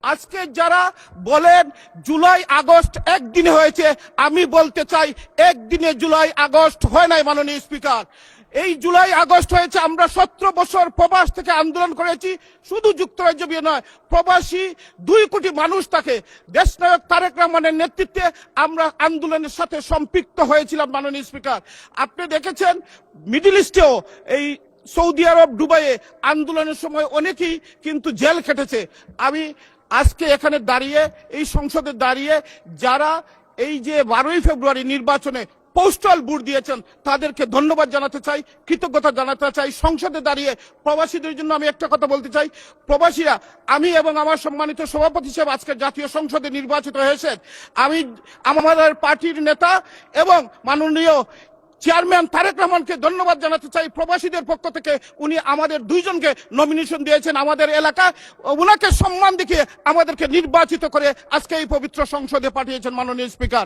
আজকে যারা বলেন জুলাই আগস্ট একদিনে হয়েছে, আমি বলতে চাই একদিনে জুলাই আগস্ট হয় নাই মাননীয় স্পিকার। এই জুলাই আগস্ট হয়েছে আমরা 17 বছর প্রবাস থেকে আন্দোলন করেছি, শুধু যুক্তরাজ্য বিয়ে নয়, প্রবাসী 2 কোটি মানুষ থাকে। দেশনায়ক তারেক রহমানের নেতৃত্বে আমরা আন্দোলনের সাথে সম্পৃক্ত হয়েছিলাম মাননীয় স্পিকার। আপনি দেখেছেন মিডল ইস্টেও, এই সৌদি আরব, দুবাইয়ে আন্দোলনের সময় অনেকেই কিন্তু জেল খেটেছে। আমি আজকে এখানে দাঁড়িয়ে, এই সংসদে দাঁড়িয়ে, যারা এই যে 12ই ফেব্রুয়ারি নির্বাচনে পোস্টাল ভোট দিয়েছেন তাদেরকে ধন্যবাদ জানাতে চাই, কৃতজ্ঞতা জানাতে চাই। সংসদে দাঁড়িয়ে প্রবাসীদের জন্য আমি একটা কথা বলতে চাই, প্রবাসীরা, আমি এবং আমার সম্মানিত সভাপতি সাহেব আজকে জাতীয় সংসদে নির্বাচিত হয়েছেন। আমি আমাদের পার্টির নেতা এবং মাননীয় চেয়ারম্যান তারেক রহমানকে ধন্যবাদ জানাতে চাই। প্রবাসীদের পক্ষ থেকে উনি আমাদের 2 জনকে নমিনেশন দিয়েছেন আমাদের এলাকায়, ওনাকে সম্মান দেখিয়ে আমাদেরকে নির্বাচিত করে আজকে এই পবিত্র সংসদে পাঠিয়েছেন মাননীয় স্পিকার।